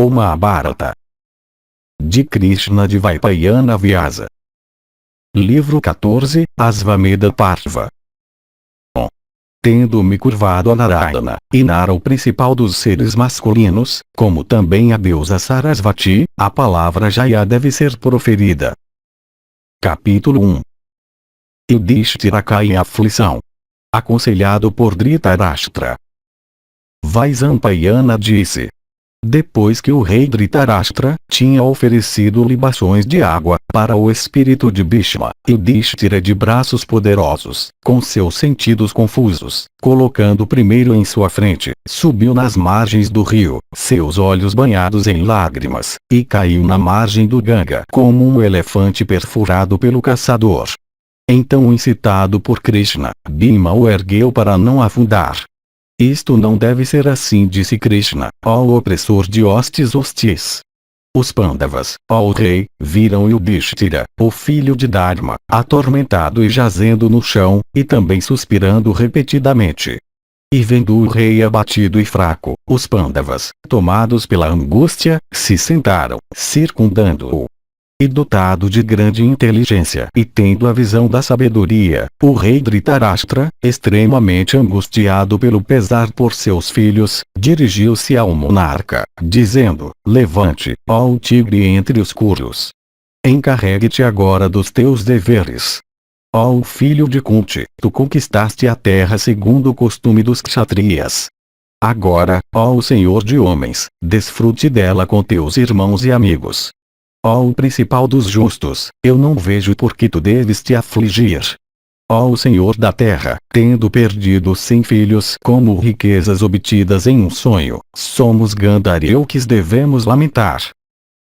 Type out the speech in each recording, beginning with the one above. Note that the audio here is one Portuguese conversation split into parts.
o Mahabharata. De Krishna de Vaipayana Vyasa. Livro 14, Asvamedha Parva. Tendo-me curvado a Narayana, e Nara o principal dos seres masculinos, como também a deusa Sarasvati, a palavra Jaya deve ser proferida. Capítulo 1. Yudhishthira cai em aflição. Aconselhado por Dhritarashtra. Vaisampayana disse. Depois que o rei Dhritarashtra tinha oferecido libações de água para o espírito de Bhishma, Yudhishthira de braços poderosos, com seus sentidos confusos, colocando primeiro em sua frente, subiu nas margens do rio, seus olhos banhados em lágrimas, e caiu na margem do Ganga como um elefante perfurado pelo caçador. Então, incitado por Krishna, Bhima o ergueu para não afundar. Isto não deve ser assim, disse Krishna, ó opressor de hostis. Os Pandavas, ó rei, viram Yudhishthira, o filho de Dharma, atormentado e jazendo no chão, e também suspirando repetidamente. E vendo o rei abatido e fraco, os Pandavas, tomados pela angústia, se sentaram, circundando-o. E dotado de grande inteligência e tendo a visão da sabedoria, o rei Dhritarashtra, extremamente angustiado pelo pesar por seus filhos, dirigiu-se ao monarca, dizendo: Levante, ó tigre entre os curros. Encarregue-te agora dos teus deveres. Ó filho de Kunti, tu conquistaste a terra segundo o costume dos kshatriyas. Agora, ó Senhor de homens, desfrute dela com teus irmãos e amigos. Ó o principal dos justos, eu não vejo por que tu deves te afligir. Ó o Senhor da terra, tendo perdido 100 filhos como riquezas obtidas em um sonho, somos Gandhari que devemos lamentar.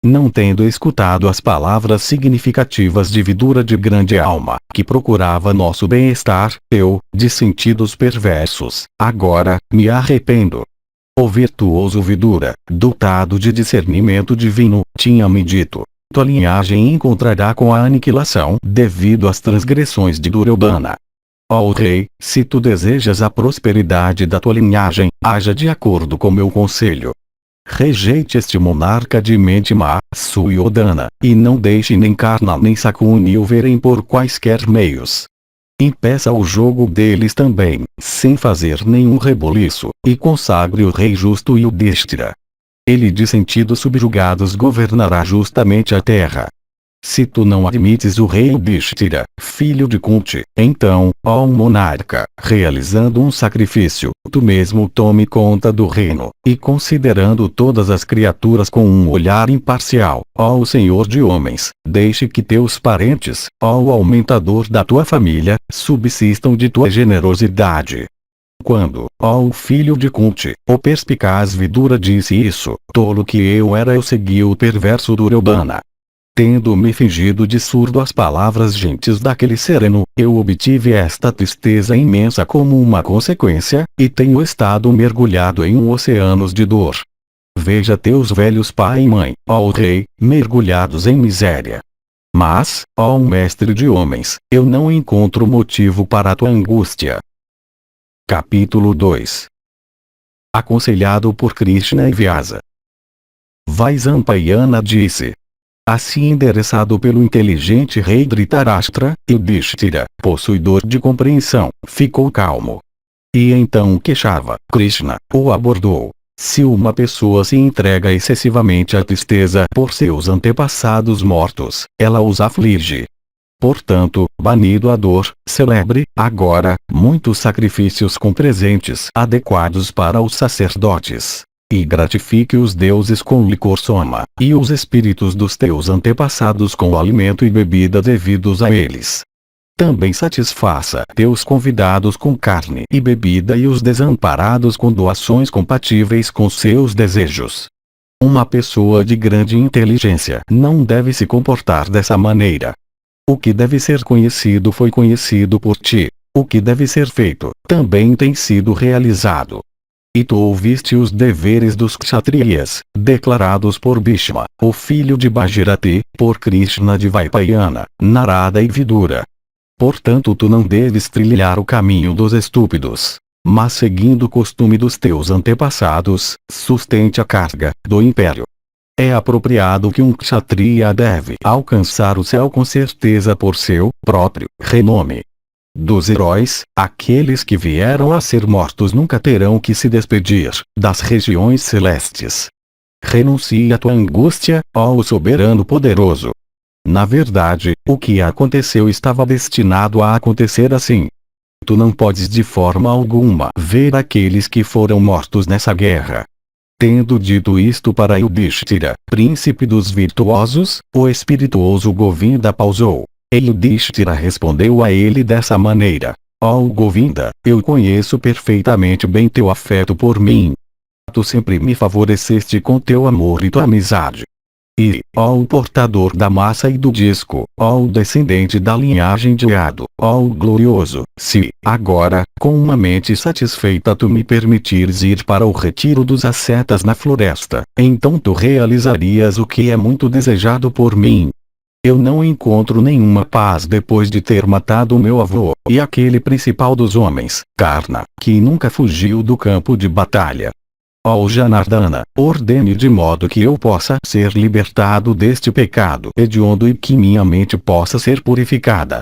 Não tendo escutado as palavras significativas de Vidura de grande alma, que procurava nosso bem-estar, eu, de sentidos perversos, agora, me arrependo. O virtuoso Vidura, dotado de discernimento divino, tinha-me dito: tua linhagem encontrará com a aniquilação devido às transgressões de Duryodhana. Ó rei, se tu desejas a prosperidade da tua linhagem, haja de acordo com meu conselho. Rejeite este monarca de mente má, Suryodhana, e não deixe nem Karna nem Sakuni o verem por quaisquer meios. Impeça o jogo deles também, sem fazer nenhum reboliço, e consagre o rei justo Yudhishthira. Ele de sentidos subjugados governará justamente a terra. Se tu não admites o rei Yudhishthira, filho de Kunti, então, ó monarca, realizando um sacrifício, tu mesmo tome conta do reino, e considerando todas as criaturas com um olhar imparcial, ó Senhor de homens, deixe que teus parentes, ó o aumentador da tua família, subsistam de tua generosidade. Quando, ó filho de Kunti, o perspicaz Vidura disse isso, tolo que eu segui o perverso Duryodhana. Tendo-me fingido de surdo às palavras gentis daquele sereno, eu obtive esta tristeza imensa como uma consequência, e tenho estado mergulhado em um oceano de dor. Veja teus velhos pai e mãe, ó rei, mergulhados em miséria. Mas, ó mestre de homens, eu não encontro motivo para a tua angústia. Capítulo 2. Aconselhado por Krishna e Vyasa. Vaisampayana disse. Assim endereçado pelo inteligente rei Dhritarashtra, Yudhishthira, possuidor de compreensão, ficou calmo. E então queixava, Krishna o abordou. Se uma pessoa se entrega excessivamente à tristeza por seus antepassados mortos, ela os aflige. Portanto, banido a dor, celebre, agora, muitos sacrifícios com presentes adequados para os sacerdotes. E gratifique os deuses com licor soma, e os espíritos dos teus antepassados com alimento e bebida devidos a eles. Também satisfaça teus convidados com carne e bebida e os desamparados com doações compatíveis com seus desejos. Uma pessoa de grande inteligência não deve se comportar dessa maneira. O que deve ser conhecido foi conhecido por ti. O que deve ser feito, também tem sido realizado. E tu ouviste os deveres dos kshatriyas, declarados por Bhishma, o filho de Bhagirathi, por Krishna de Vaipayana, Narada e Vidura. Portanto tu não deves trilhar o caminho dos estúpidos, mas seguindo o costume dos teus antepassados, sustente a carga do império. É apropriado que um kshatriya deve alcançar o céu com certeza por seu próprio renome. Dos heróis, aqueles que vieram a ser mortos nunca terão que se despedir das regiões celestes. Renuncie à tua angústia, ó soberano poderoso. Na verdade, o que aconteceu estava destinado a acontecer assim. Tu não podes de forma alguma ver aqueles que foram mortos nessa guerra. Tendo dito isto para Yudhishthira, príncipe dos virtuosos, o espirituoso Govinda pausou. E Yudhishthira respondeu a ele dessa maneira: ó Govinda, eu conheço perfeitamente bem teu afeto por mim. Tu sempre me favoreceste com teu amor e tua amizade. E, ó portador da massa e do disco, ó descendente da linhagem de Ado, ó glorioso, se, agora, com uma mente satisfeita tu me permitires ir para o retiro dos ascetas na floresta, então tu realizarias o que é muito desejado por mim. Eu não encontro nenhuma paz depois de ter matado meu avô, e aquele principal dos homens, Karna, que nunca fugiu do campo de batalha. Ó Janardana, ordene de modo que eu possa ser libertado deste pecado hediondo e que minha mente possa ser purificada.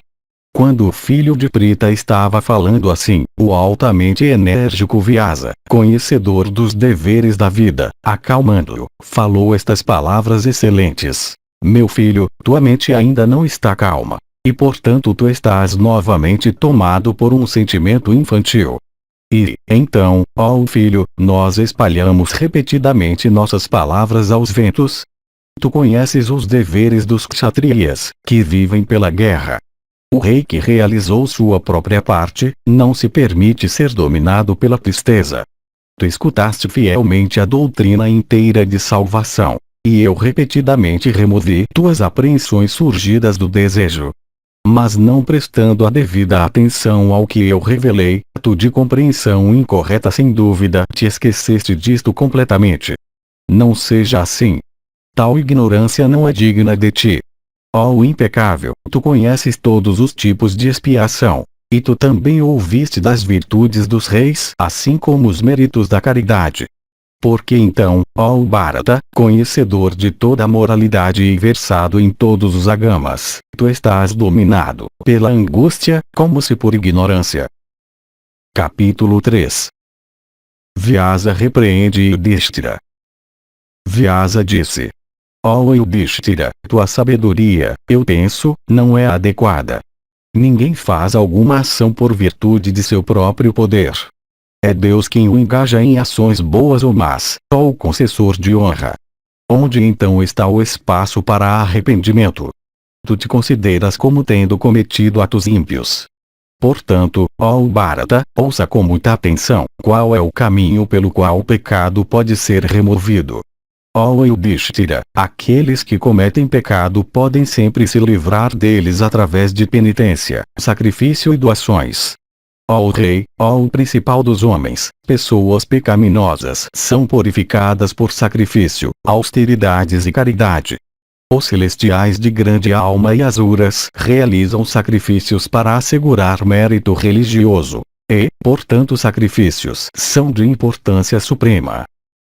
Quando o filho de Prita estava falando assim, o altamente enérgico Vyasa, conhecedor dos deveres da vida, acalmando-o, falou estas palavras excelentes: meu filho, tua mente ainda não está calma, e portanto tu estás novamente tomado por um sentimento infantil. E, então, ó filho, nós espalhamos repetidamente nossas palavras aos ventos. Tu conheces os deveres dos kshatriyas, que vivem pela guerra. O rei que realizou sua própria parte, não se permite ser dominado pela tristeza. Tu escutaste fielmente a doutrina inteira de salvação, e eu repetidamente removi tuas apreensões surgidas do desejo. Mas não prestando a devida atenção ao que eu revelei, tu de compreensão incorreta sem dúvida te esqueceste disto completamente. Não seja assim. Tal ignorância não é digna de ti. Ó impecável, tu conheces todos os tipos de expiação, e tu também ouviste das virtudes dos reis assim como os méritos da caridade. Porque então, ó Bharata, conhecedor de toda a moralidade e versado em todos os agamas, tu estás dominado pela angústia, como se por ignorância. Capítulo 3. Vyasa repreende Yudhishthira. Vyasa disse: ó Yudhishthira, tua sabedoria, eu penso, não é adequada. Ninguém faz alguma ação por virtude de seu próprio poder. É Deus quem o engaja em ações boas ou más, ó o concessor de honra. Onde então está o espaço para arrependimento? Tu te consideras como tendo cometido atos ímpios. Portanto, ó Bharata, ouça com muita atenção qual é o caminho pelo qual o pecado pode ser removido. Ó Yudhishthira, aqueles que cometem pecado podem sempre se livrar deles através de penitência, sacrifício e doações. Ó rei, ó o principal dos homens, pessoas pecaminosas são purificadas por sacrifício, austeridades e caridade. Os celestiais de grande alma e asuras realizam sacrifícios para assegurar mérito religioso. E, portanto, sacrifícios são de importância suprema.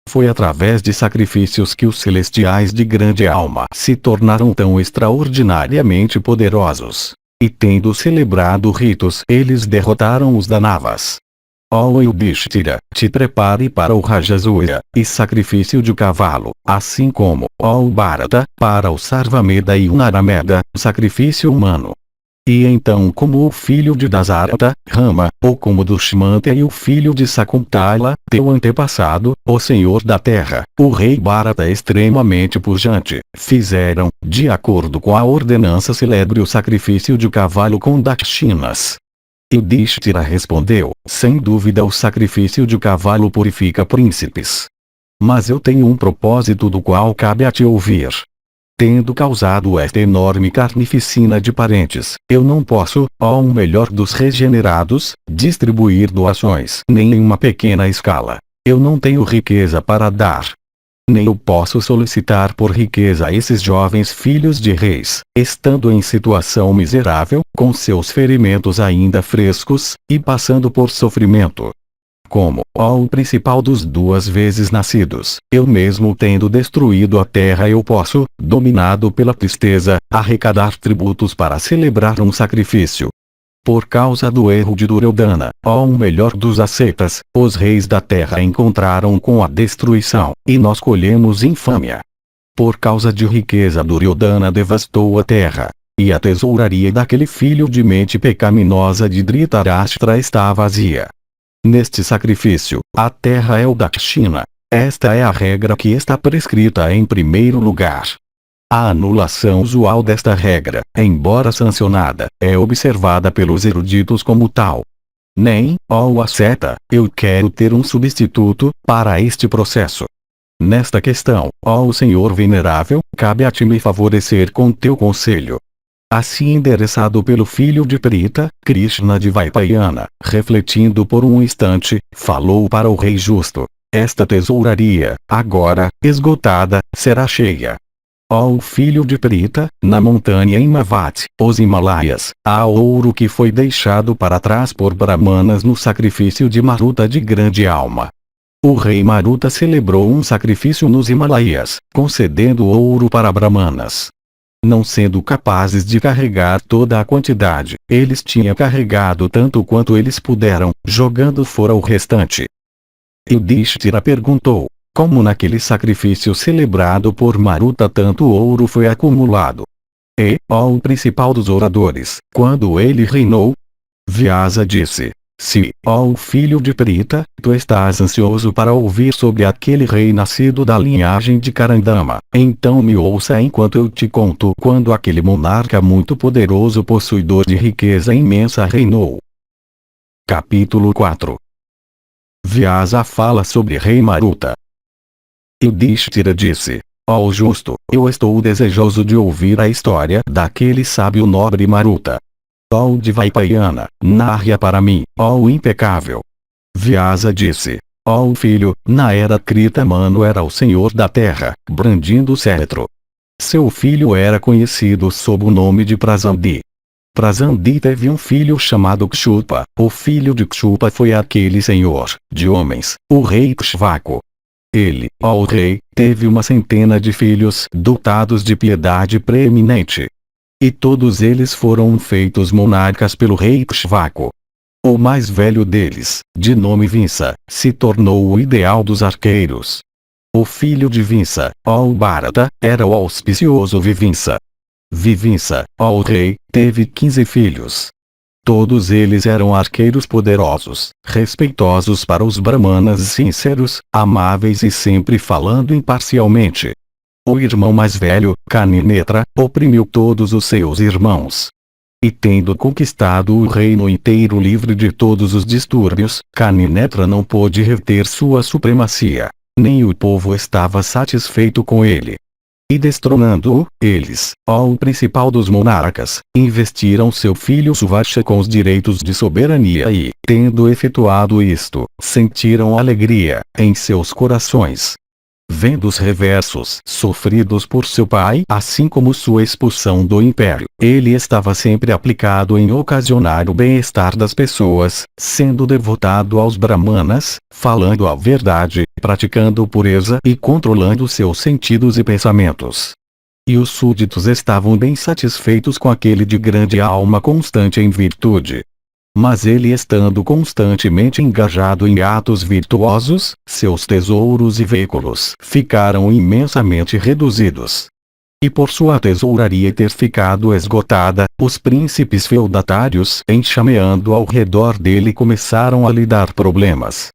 Foi através de sacrifícios que os celestiais de grande alma se tornaram tão extraordinariamente poderosos. E tendo celebrado ritos, eles derrotaram os Danavas. Ó Yudhishthira, te prepare para o Rajasuya, e sacrifício de cavalo, assim como, ó Bharata, para o Sarvameda e o Narameda, sacrifício humano. E então como o filho de Dasarata, Rama, ou como Dushmanta e o filho de Sakuntala, teu antepassado, o senhor da terra, o rei Bharata extremamente pujante, fizeram, de acordo com a ordenança celebre o sacrifício de cavalo com dakshinas. Yudhishthira respondeu: sem dúvida o sacrifício de cavalo purifica príncipes. Mas eu tenho um propósito do qual cabe a te ouvir. Tendo causado esta enorme carnificina de parentes, eu não posso, ó o melhor dos regenerados, distribuir doações nem em uma pequena escala. Eu não tenho riqueza para dar. Nem eu posso solicitar por riqueza a esses jovens filhos de reis, estando em situação miserável, com seus ferimentos ainda frescos, e passando por sofrimento. como, ó o principal dos duas vezes nascidos, eu mesmo tendo destruído a terra eu posso, dominado pela tristeza, arrecadar tributos para celebrar um sacrifício. Por causa do erro de Duryodhana, ó o melhor dos ascetas, os reis da terra encontraram com a destruição, e nós colhemos infâmia. Por causa de riqueza Duryodhana devastou a terra. E a tesouraria daquele filho de mente pecaminosa de Dhritarashtra está vazia. Neste sacrifício, a terra é o Dakshina. Esta é a regra que está prescrita em primeiro lugar. A anulação usual desta regra, embora sancionada, é observada pelos eruditos como tal. Nem, ó asceta, eu quero ter um substituto para este processo. Nesta questão, ó Senhor Venerável, cabe a ti me favorecer com teu conselho. Assim endereçado pelo filho de Prita, Krishna de Vaipayana, refletindo por um instante, falou para o rei justo. Esta tesouraria, agora, esgotada, será cheia. Ó filho de Prita, na montanha Himavati, os Himalaias, há ouro que foi deixado para trás por Brahmanas no sacrifício de Maruta de grande alma. O rei Maruta celebrou um sacrifício nos Himalaias, concedendo ouro para Brahmanas. Não sendo capazes de carregar toda a quantidade, eles tinham carregado tanto quanto eles puderam, jogando fora o restante. Yudhishthira perguntou, como naquele sacrifício celebrado por Maruta tanto ouro foi acumulado? E, ó o principal dos oradores, quando ele reinou? Vyasa disse, se, ó o filho de Prita, tu estás ansioso para ouvir sobre aquele rei nascido da linhagem de Karandama, então me ouça enquanto eu te conto quando aquele monarca muito poderoso possuidor de riqueza imensa reinou. Capítulo 4. Vyasa fala sobre rei Maruta. Yudhishthira disse, ó justo, eu estou desejoso de ouvir a história daquele sábio nobre Maruta. Ó de Vaipayana, narre-a para mim, ó o impecável. Vyasa disse, ó filho, na era Krita Manu era o senhor da terra, brandindo o cetro. Seu filho era conhecido sob o nome de Prasandi. Prasandi teve um filho chamado Kshupa, o filho de Kshupa foi aquele senhor, de homens, o rei Kshvaku. Ele, ó rei, teve uma centena de filhos dotados de piedade preeminente. E todos eles foram feitos monarcas pelo rei Kshvaku. O mais velho deles, de nome Vinsa, se tornou o ideal dos arqueiros. O filho de Vinsa, ó Bharata, era o auspicioso Vivinsa. Vivinsa, ó rei, teve 15 filhos. Todos eles eram arqueiros poderosos, respeitosos para os brahmanas sinceros, amáveis e sempre falando imparcialmente. O irmão mais velho, Kaninetra, oprimiu todos os seus irmãos. E tendo conquistado o reino inteiro livre de todos os distúrbios, Kaninetra não pôde reter sua supremacia. Nem o povo estava satisfeito com ele. E destronando-o, eles, ó o principal dos monarcas, investiram seu filho Suvarsha com os direitos de soberania e, tendo efetuado isto, sentiram alegria em seus corações. Vendo os reversos sofridos por seu pai, assim como sua expulsão do império, ele estava sempre aplicado em ocasionar o bem-estar das pessoas, sendo devotado aos brahmanas, falando a verdade, praticando pureza e controlando seus sentidos e pensamentos. E os súditos estavam bem satisfeitos com aquele de grande alma constante em virtude. Mas ele estando constantemente engajado em atos virtuosos, seus tesouros e veículos ficaram imensamente reduzidos. E por sua tesouraria ter ficado esgotada, os príncipes feudatários enxameando ao redor dele começaram a lhe dar problemas.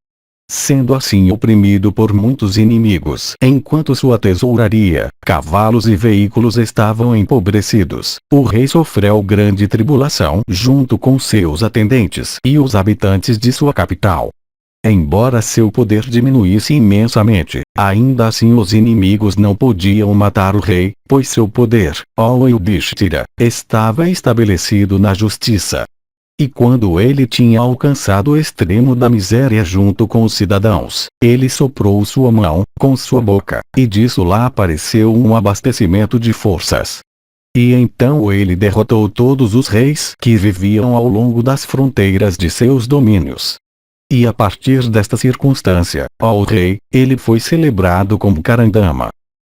Sendo assim oprimido por muitos inimigos, enquanto sua tesouraria, cavalos e veículos estavam empobrecidos, o rei sofreu grande tribulação junto com seus atendentes e os habitantes de sua capital. Embora seu poder diminuísse imensamente, ainda assim os inimigos não podiam matar o rei, pois seu poder, ó Yudhishthira, estava estabelecido na justiça. E quando ele tinha alcançado o extremo da miséria junto com os cidadãos, ele soprou sua mão, com sua boca, e disso lá apareceu um abastecimento de forças. E então ele derrotou todos os reis que viviam ao longo das fronteiras de seus domínios. E a partir desta circunstância, ó rei, ele foi celebrado como Karandama.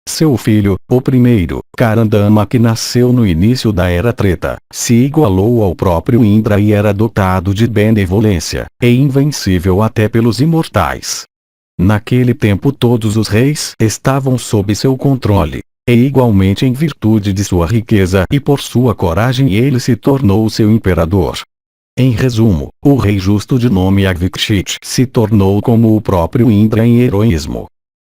Seu filho, o primeiro, Karandama, que nasceu no início da Era Treta, se igualou ao próprio Indra e era dotado de benevolência, e invencível até pelos imortais. Naquele tempo todos os reis estavam sob seu controle, e igualmente em virtude de sua riqueza e por sua coragem ele se tornou seu imperador. Em resumo, o rei justo de nome Avikshit se tornou como o próprio Indra em heroísmo.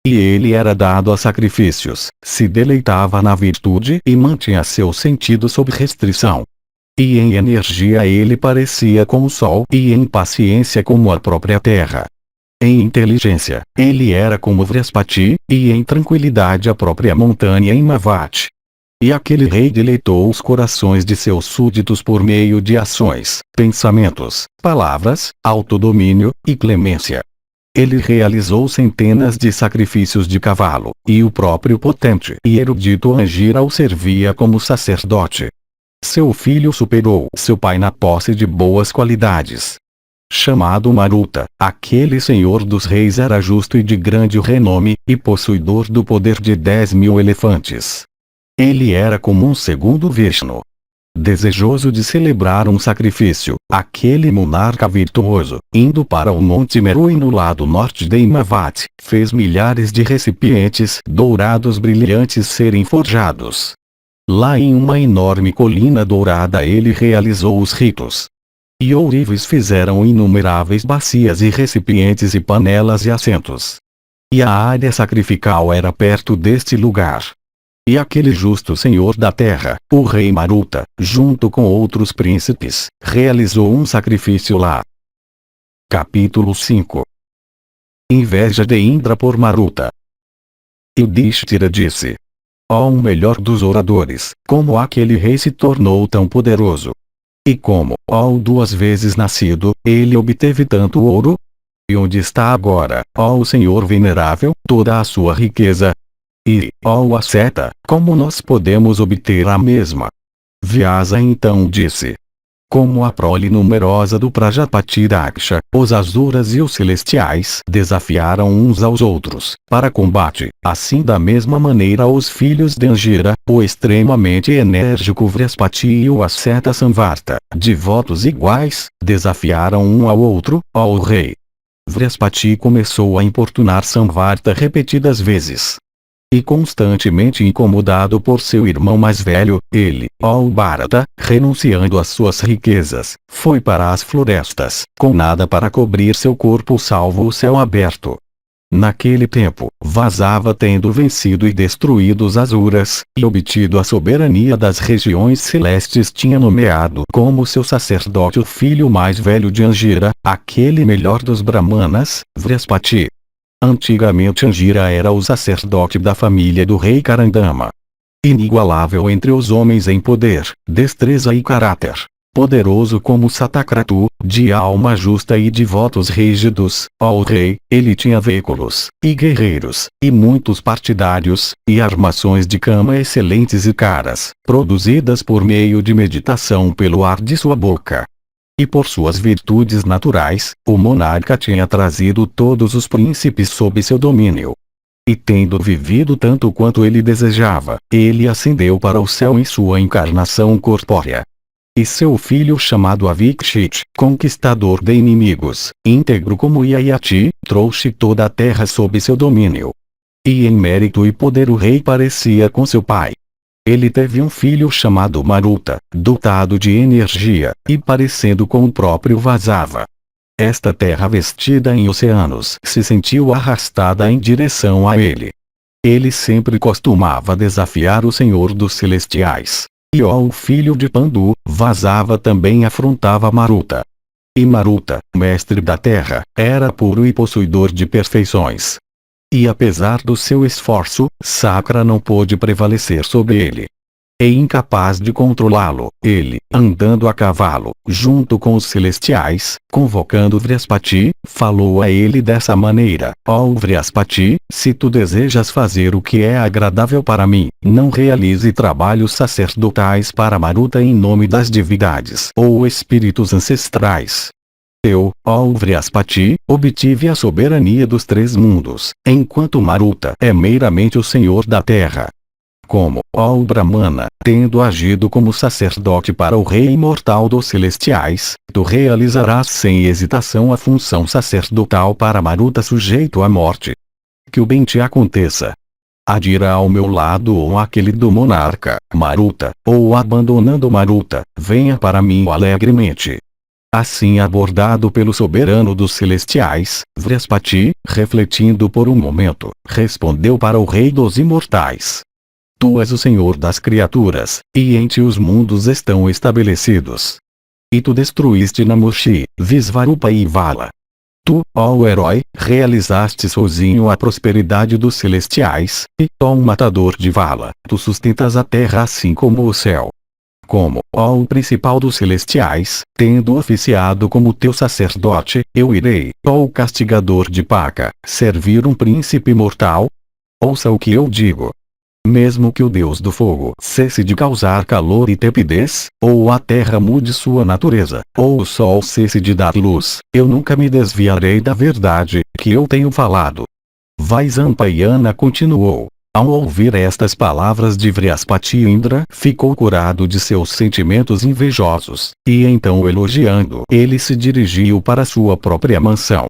E ele era dado a sacrifícios, se deleitava na virtude e mantinha seu sentido sob restrição. E em energia ele parecia com o sol e em paciência como a própria terra. Em inteligência, ele era como Vrihaspati, e em tranquilidade a própria montanha Himavati. E aquele rei deleitou os corações de seus súditos por meio de ações, pensamentos, palavras, autodomínio e clemência. Ele realizou centenas de sacrifícios de cavalo, e o próprio potente e erudito Angira o servia como sacerdote. Seu filho superou seu pai na posse de boas qualidades. Chamado Maruta, aquele senhor dos reis era justo e de grande renome, e possuidor do poder de 10.000 elefantes. Ele era como um segundo Vishnu. Desejoso de celebrar um sacrifício, aquele monarca virtuoso, indo para o Monte Meru e no lado norte de Himavati, fez milhares de recipientes dourados brilhantes serem forjados. Lá em uma enorme colina dourada ele realizou os ritos. E ourives fizeram inumeráveis bacias e recipientes e panelas e assentos. E a área sacrificial era perto deste lugar. E aquele justo senhor da terra, o rei Maruta, junto com outros príncipes, realizou um sacrifício lá. Capítulo 5. Inveja de Indra por Maruta. Yudhishthira disse: ó o melhor dos oradores, como aquele rei se tornou tão poderoso? E como, ó o 2 vezes nascido, ele obteve tanto ouro? E onde está agora, ó o Senhor venerável, toda a sua riqueza? E, ó o asceta, como nós podemos obter a mesma? Vyasa então disse: como a prole numerosa do Prajapati Daksha, os Asuras e os Celestiais desafiaram uns aos outros, para combate, assim da mesma maneira os filhos de Angira, o extremamente enérgico Vrihaspati e o asceta Samvarta, de votos iguais, desafiaram um ao outro, ó rei. Vrihaspati começou a importunar Samvarta repetidas vezes. E constantemente incomodado por seu irmão mais velho, ele, ó Bharata, renunciando às suas riquezas, foi para as florestas, com nada para cobrir seu corpo salvo o céu aberto. Naquele tempo, Vasava, tendo vencido e destruído os Asuras, e obtido a soberania das regiões celestes, tinha nomeado como seu sacerdote o filho mais velho de Angira, aquele melhor dos Brahmanas, Vrihaspati. Antigamente Angira era o sacerdote da família do rei Karandama. Inigualável entre os homens em poder, destreza e caráter. Poderoso como Satakratu, de alma justa e de votos rígidos, ó rei, ele tinha veículos, e guerreiros, e muitos partidários, e armações de cama excelentes e caras, produzidas por meio de meditação pelo ar de sua boca. E por suas virtudes naturais, o monarca tinha trazido todos os príncipes sob seu domínio. E tendo vivido tanto quanto ele desejava, ele ascendeu para o céu em sua encarnação corpórea. E seu filho chamado Avikshit, conquistador de inimigos, íntegro como Yayati, trouxe toda a terra sob seu domínio. E em mérito e poder o rei parecia com seu pai. Ele teve um filho chamado Maruta, dotado de energia, e parecendo com o próprio Vasava. Esta terra vestida em oceanos se sentiu arrastada em direção a ele. Ele sempre costumava desafiar o Senhor dos Celestiais. E ó o filho de Pandu, Vasava também afrontava Maruta. E Maruta, mestre da terra, era puro e possuidor de perfeições. E apesar do seu esforço, Sakra não pôde prevalecer sobre ele. E incapaz de controlá-lo, ele, andando a cavalo, junto com os celestiais, convocando Vrihaspati, falou a ele dessa maneira: ó Vrihaspati, se tu desejas fazer o que é agradável para mim, não realize trabalhos sacerdotais para Maruta em nome das divindades ou espíritos ancestrais. Eu, ó Vrihaspati, obtive a soberania dos 3 mundos, enquanto Maruta é meramente o senhor da terra. Como, ó Brahmana, tendo agido como sacerdote para o Rei imortal dos celestiais, tu realizarás sem hesitação a função sacerdotal para Maruta sujeito à morte. Que o bem te aconteça. Adira ao meu lado ou aquele do monarca, Maruta, ou abandonando Maruta, venha para mim alegremente. Assim abordado pelo soberano dos celestiais, Vrihaspati, refletindo por um momento, respondeu para o Rei dos imortais. Tu és o Senhor das criaturas, e em ti os mundos estão estabelecidos. E tu destruíste Namushi, Visvarupa e Vala. Tu, ó herói, realizaste sozinho a prosperidade dos celestiais, e, ó matador de Vala, tu sustentas a terra assim como o céu. Como, ó o principal dos celestiais, tendo oficiado como teu sacerdote, eu irei, ó o castigador de Paka, servir um príncipe mortal? Ouça o que eu digo. Mesmo que o Deus do fogo cesse de causar calor e tepidez, ou a terra mude sua natureza, ou o sol cesse de dar luz, eu nunca me desviarei da verdade que eu tenho falado. Vaisampayana continuou. Ao ouvir estas palavras de Vrihaspati, Indra ficou curado de seus sentimentos invejosos, e então elogiando ele se dirigiu para sua própria mansão.